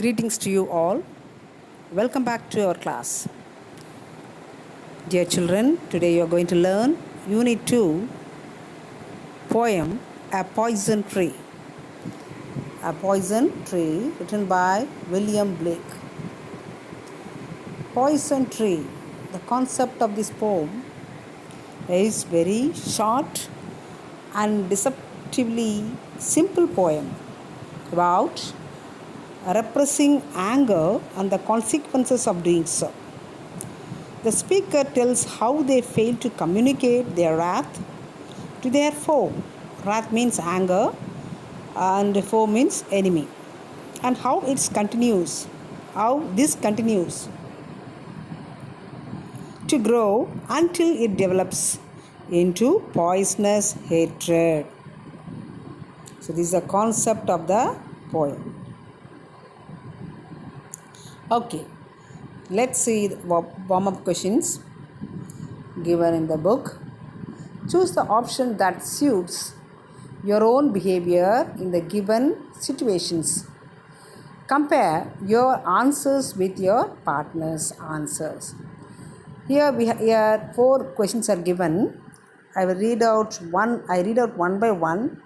Greetings to you all. Welcome back to our class. Dear children, today you are going to learn Unit 2 poem A Poison Tree. A Poison Tree written by William Blake. Poison Tree. The concept of this poem is very short and deceptively simple poem about repressing anger and the consequences of doing so. The speaker tells how they fail to communicate their wrath to their foe. Wrath means anger and foe means enemy. And how this continues to grow until it develops into poisonous hatred. So this is the concept of the poem. Okay, let's see the warm-up questions given in the book. Choose the option that suits your own behavior in the given situations. Compare your answers with your partner's answers. Here 4 questions are given. I read out one by one.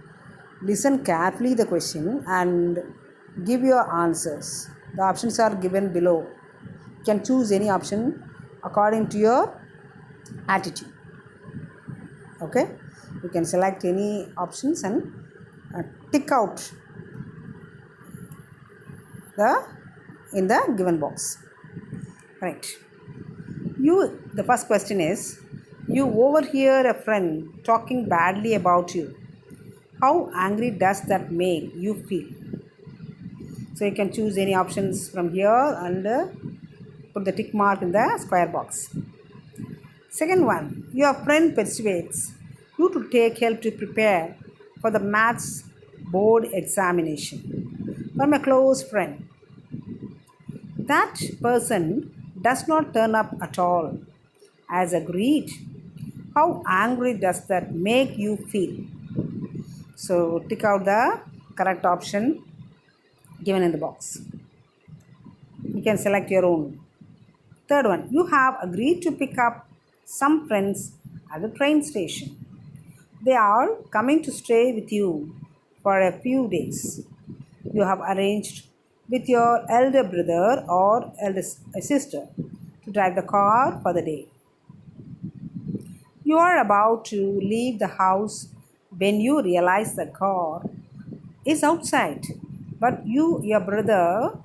Listen carefully the question and give your answers. The options are given below. You can choose any option according to your attitude. Okay, you can select any options and tick out in the given box. Right. The first question is, you overhear a friend talking badly about you. How angry does that make you feel? So you can choose any options from here and put the tick mark in the square box. Second one, your friend persuades you to take help to prepare for the maths board examination from a close friend. That person does not turn up at all as agreed. How angry does that make you feel? So tick out the correct option given in the box. You can select your own. Third one, you have agreed to pick up some friends at the train station. They are coming to stay with you for a few days. You have arranged with your elder brother or elder sister to drive the car for the day. You are about to leave the house when you realize the car is outside, but your brother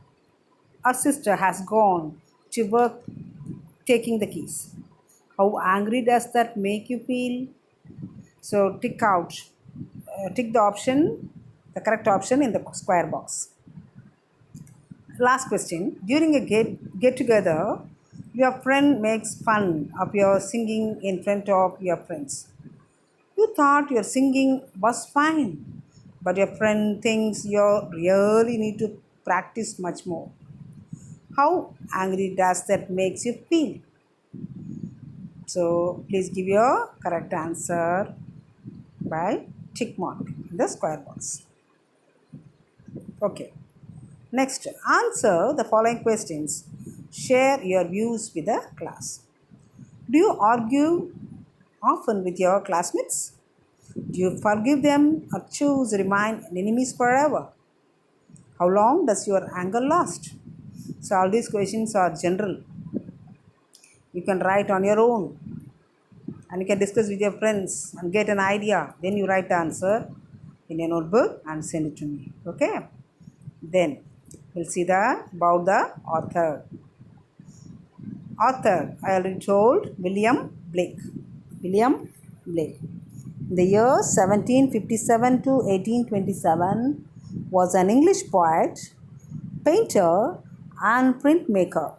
or sister has gone to work taking the keys. How angry does that make you feel? So tick the correct option in the square box. Last question. During a get together, your friend makes fun of your singing in front of your friends. You thought your singing was fine, but your friend thinks you really need to practice much more. How angry does that makes you feel? So please give your correct answer by tick mark in the square box. Okay. Next, answer the following questions. Share your views with the class. Do you argue often with your classmates? Do you forgive them or choose to remain enemies forever? How long does your anger last? So all these questions are general. You can write on your own and you can discuss with your friends and get an idea. Then you write the answer in a notebook and send it to me. Okay? Then we'll see about the author. Author, I already told, William Blake. William Blake. In the year 1757 to 1827 was an English poet, painter and printmaker.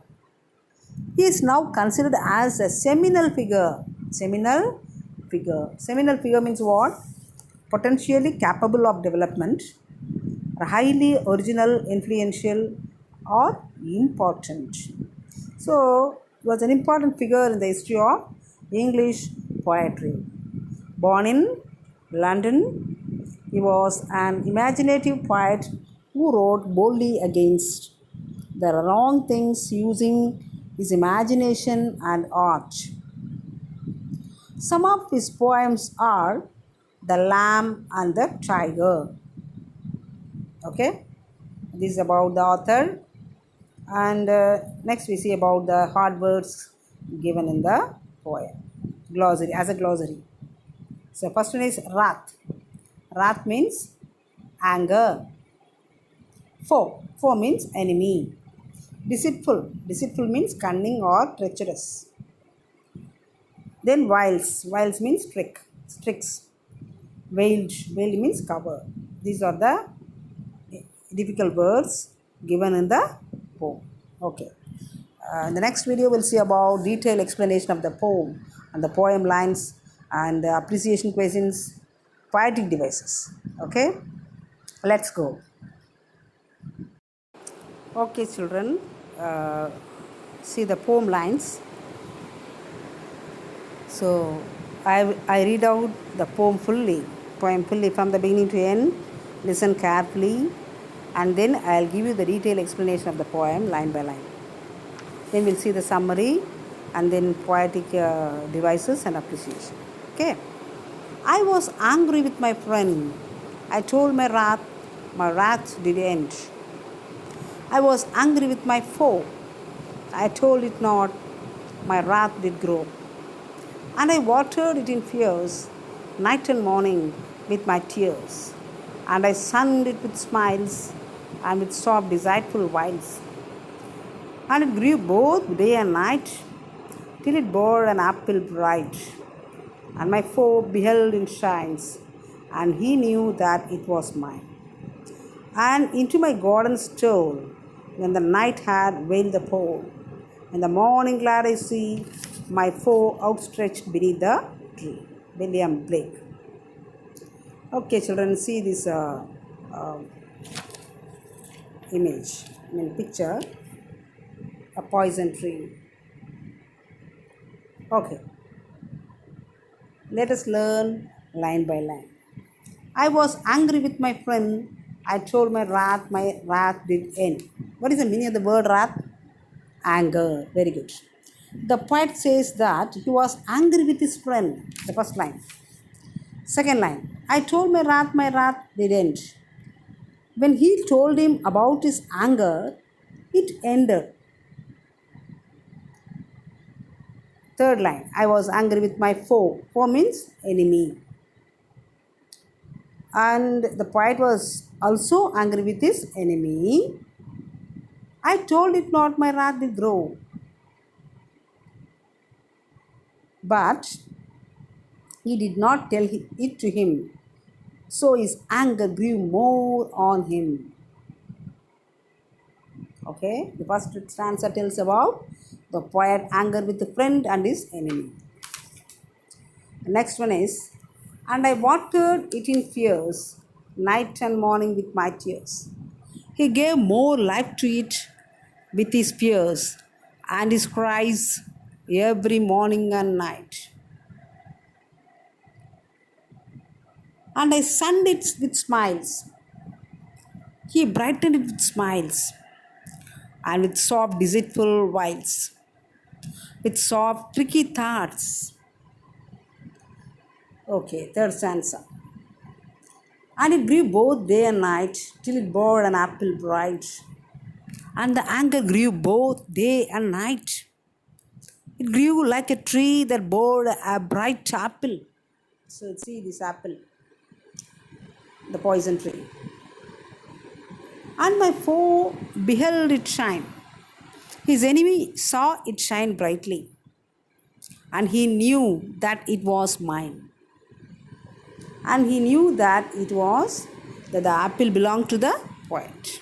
He is now considered as a seminal figure. Seminal figure means what? Potentially capable of development, highly original, influential, or important. So, he was an important figure in the history of English poetry. Born in London, he was an imaginative poet who wrote boldly against the wrong things using his imagination and art. Some of his poems are The Lamb and the Tiger. Okay, this is about the author. And next we see about the hard words given in the poem. Glossary, as a glossary. So first one is wrath. Wrath means anger. Foe means enemy. Deceitful. Deceitful means cunning or treacherous. Then wiles. Wiles means tricks. Veiled. Veiled means cover. These are the difficult words given in the poem. Okay. In the next video, we'll see about detailed explanation of the poem and the poem lines and the appreciation questions, poetic devices. Okay. Let's go. Okay, children. See the poem lines. So I read out the poem fully from the beginning to end. Listen carefully, and then I'll give you the detailed explanation of the poem line by line. Then we'll see the summary and then poetic devices and appreciation. Okay. I was angry with my friend. I told my wrath did end. I was angry with my foe. I told it not, my wrath did grow. And I watered it in fears, night and morning with my tears. And I sunned it with smiles and with soft, delightful wiles. And it grew both day and night, till it bore an apple bright. And my foe beheld in shines, and he knew that it was mine. And into my garden stole, when the night had veiled the pole. In the morning glad I see my foe outstretched beneath the tree. William Blake. Okay, children, see this picture. A poison tree. Okay. Let us learn line by line. I was angry with my friend. I told my wrath did end. What is the meaning of the word wrath? Anger. Very good. The poet says that he was angry with his friend. The first line. Second line. I told my wrath did end. When he told him about his anger, it ended. Third line. I was angry with my foe. Foe means enemy. And the poet was also angry with his enemy. I told it not, my wrath did grow. But he did not tell it to him. So his anger grew more on him. Okay, the first stanza tells about the poet anger with a friend and his enemy. The next one is, and I watered it in fears, night and morning with my tears. He gave more life to it with his fears and his cries every morning and night. And I sunned it with smiles. He brightened it with smiles and with soft, deceitful wiles, with soft, tricky thoughts. Okay, third stanza. And it grew both day and night till it bore an apple bright. And the anger grew both day and night. It grew like a tree that bore a bright apple. So see this apple, the poison tree. And my foe beheld it shine. His enemy saw it shine brightly, and he knew that it was mine. And he knew that the apple belonged to the poet.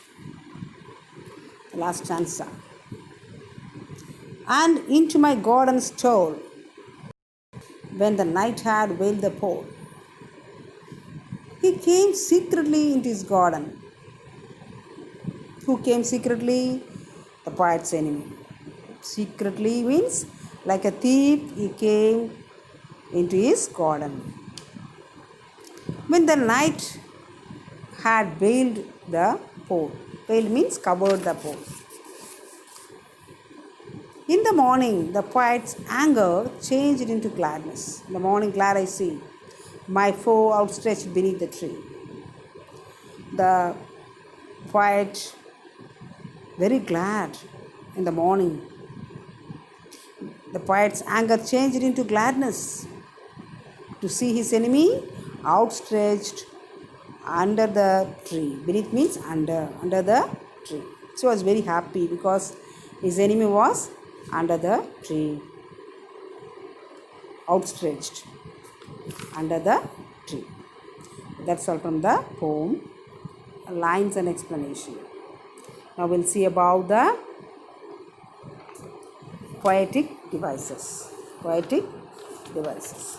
The last stanza. And into my garden stole, when the night had veiled the pole. He came secretly into his garden. Who came secretly? The poet's enemy. Secretly means like a thief, he came into his garden. When the night had veiled the pole. Veiled means covered the pole. In the morning, the poet's anger changed into gladness. In the morning, glad I see my foe outstretched beneath the tree. The poet very glad in the morning. The poet's anger changed into gladness to see his enemy outstretched under the tree. Beneath means under the tree. So he was very happy because his enemy was under the tree, outstretched under the tree. That's all from the poem. Lines and explanation. Now we'll see about the poetic devices. Poetic devices.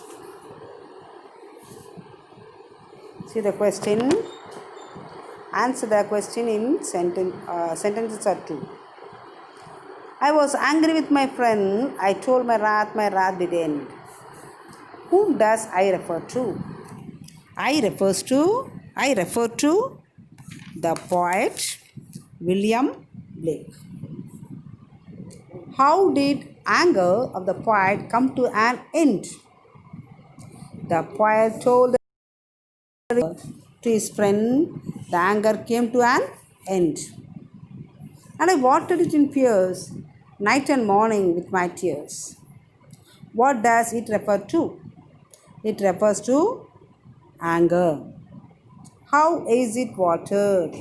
See the question. Answer the question in sentences or two. I was angry with my friend. I told my wrath did end. Whom does I refer to? I refer to the poet William Blake. How did anger of the poet come to an end? The poet told to his friend, the anger came to an end. And I watered it in tears, night and morning with my tears. What does it refer to? It refers to anger. How is it watered?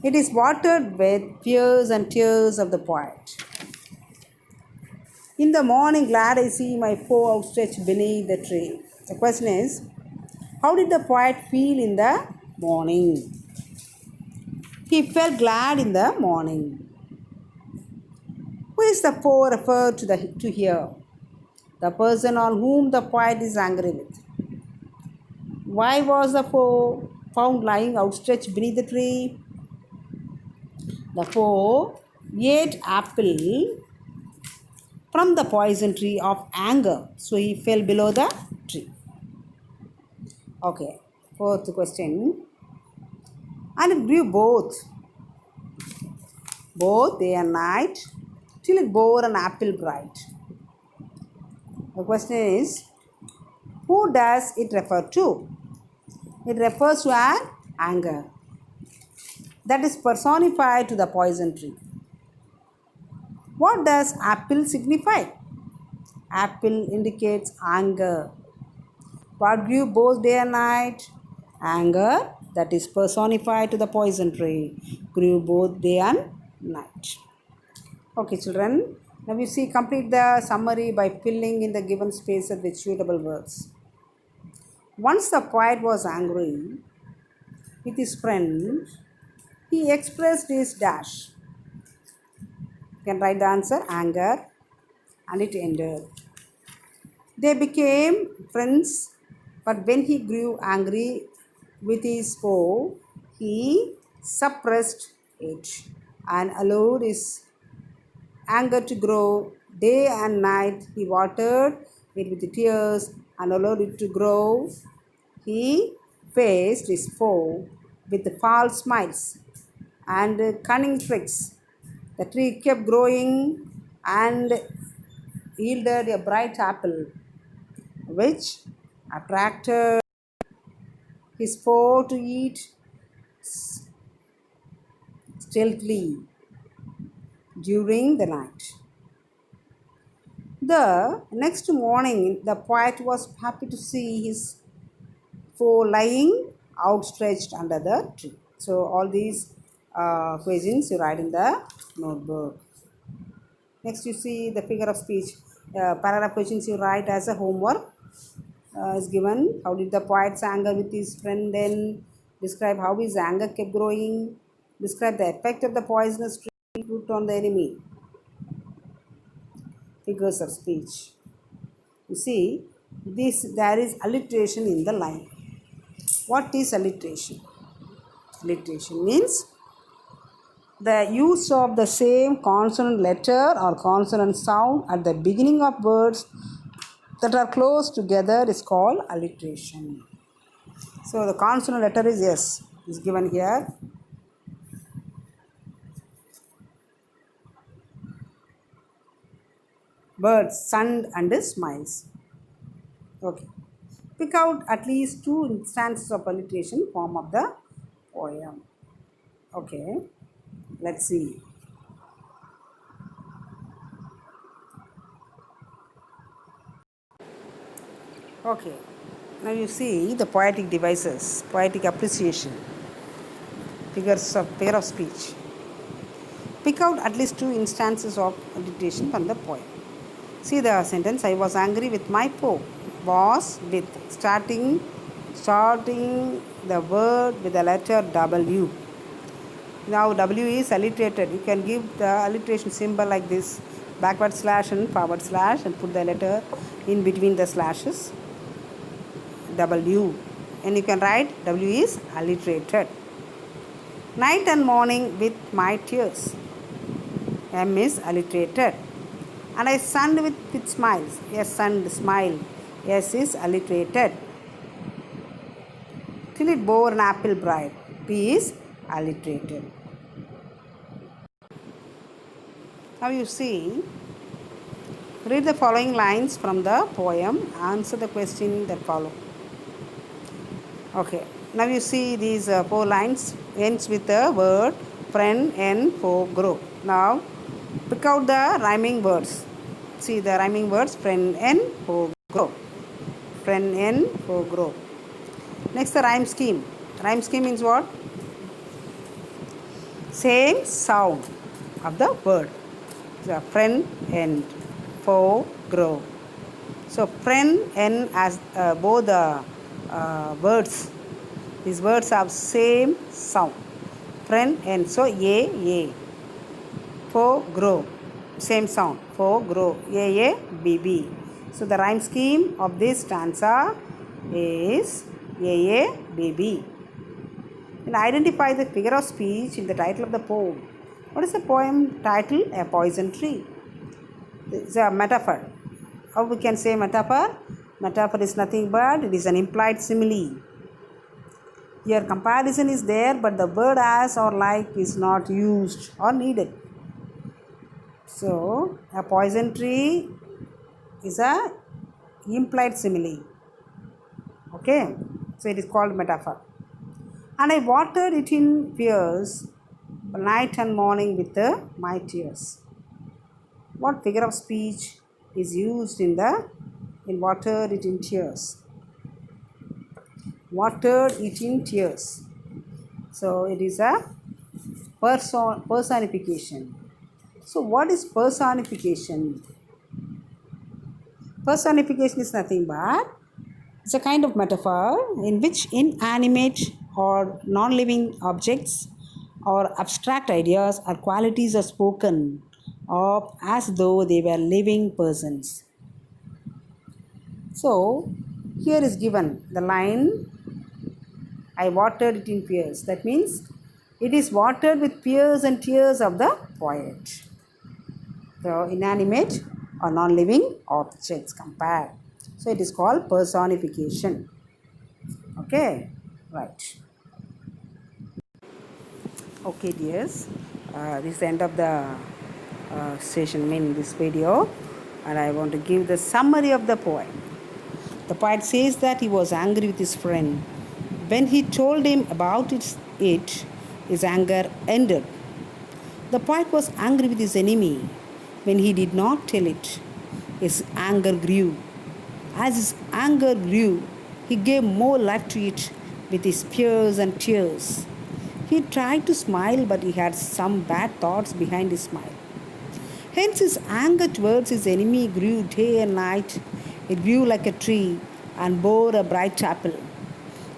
It is watered with tears and tears of the poet. In the morning, glad I see my foe outstretched beneath the tree. The question is, how did the poet feel in the morning? He felt glad in the morning. Who is the foe referred to here? The person on whom the poet is angry with. Why was the foe found lying outstretched beneath the tree? The foe ate apple from the poison tree of anger, so he fell below the tree. Okay, fourth question. And it grew both day and night, till it bore an apple bright. The question is, who does it refer to? It refers to an anger that is personified to the poison tree. What does apple signify? Apple indicates anger. What grew both day and night? Anger that is personified to the poison tree grew both day and night. Okay, children. Now you see, complete the summary by filling in the given spaces with suitable words. Once the poet was angry with his friend, he expressed his dash. You can write the answer, anger, and it ended. They became friends, but when he grew angry with his foe, he suppressed it and allowed his anger to grow. Day and night he watered it with tears and allowed it to grow. He faced his foe with false smiles and cunning tricks. The tree kept growing and yielded a bright apple, which attracted his foe to eat stealthily during the night. The next morning, the poet was happy to see his foe lying outstretched under the tree. So, all these questions you write in the notebook. Next, you see the figure of speech. Paragraph questions you write as a homework. Is given. How did the poet's anger with his friend then? Describe how his anger kept growing. Describe the effect of the poisonous tree fruit on the enemy. Figures of speech. You see, there is alliteration in the line. What is alliteration? Alliteration means the use of the same consonant letter or consonant sound at the beginning of words that are close together is called alliteration. So the consonant letter is S, is given here. birds, sun and smiles. Okay. Pick out at least two instances of alliteration form of the poem. Okay. Let's see. Okay. Now you see the poetic devices, poetic appreciation, figure of speech. Pick out at least two instances of alliteration from the poem. See the sentence. I was angry with my foe. Was with starting the word with the letter W. Now W is alliterated. You can give the alliteration symbol like this, backward slash and forward slash, and put the letter in between the slashes. W, and you can write W is alliterated. Night and morning with my tears. M is alliterated. And I sunned with smiles. Yes, sunned, smile. S is alliterated. Till it bore an apple bride. P is alliterated. Now you see, read the following lines from the poem. Answer the question that follow. Okay. Now you see these 4 lines ends with the word friend and foe grow. Now pick out the rhyming words. See the rhyming words friend and foe grow. Friend and foe grow. Next the rhyme scheme. Rhyme scheme means what? Same sound of the word. So friend and foe grow. So friend and as both the words. These words have same sound. Friend and so a. Foe grow. Same sound. Foe grow. A b. So the rhyme scheme of this stanza is a b. And identify the figure of speech in the title of the poem. What is the poem title? A Poison Tree. It's a metaphor. How we can say metaphor? Metaphor is nothing but it is an implied simile. Here comparison is there, but the word as or like is not used or needed. So a poison tree is a implied simile. Okay, so it is called metaphor. And I watered it in tears, night and morning with my tears. What figure of speech is used in watered it in tears? Watered it in tears. So it is a personification. So what is personification? Personification is nothing but it's a kind of metaphor in which inanimate or non-living objects or abstract ideas or qualities are spoken of as though they were living persons. So here is given the line I watered it in tears. That means it is watered with tears and tears of the poet. The inanimate or non-living objects compared. So it is called personification. Okay, right. Okay, dears. This is the end of the this video, and I want to give the summary of the poem. The poet says that he was angry with his friend. When he told him about it, his anger ended. The poet was angry with his enemy. When he did not tell it, his anger grew. As his anger grew, he gave more life to it with his fears and tears. He tried to smile, but he had some bad thoughts behind his smile. Hence, his anger towards his enemy grew day and night. It grew like a tree and bore a bright apple.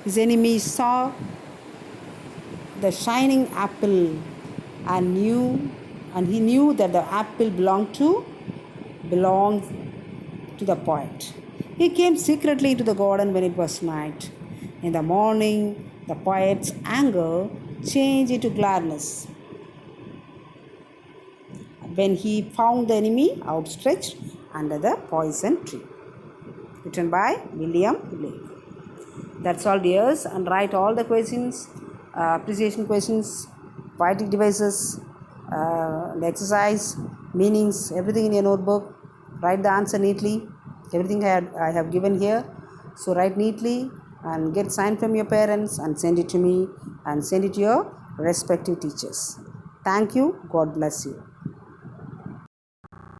His enemy saw the shining apple and he knew that the apple belonged to the poet. He came secretly into the garden when it was night. In the morning, the poet's anger changed into gladness when he found the enemy outstretched under the poison tree. Written by William Blake. That's all, dears, and write all the questions, appreciation questions, poetic devices, the exercise, meanings, everything in your notebook. Write the answer neatly. Everything I have given here. So write neatly and get signed from your parents and send it to me and send it to your respective teachers. Thank you. God bless you.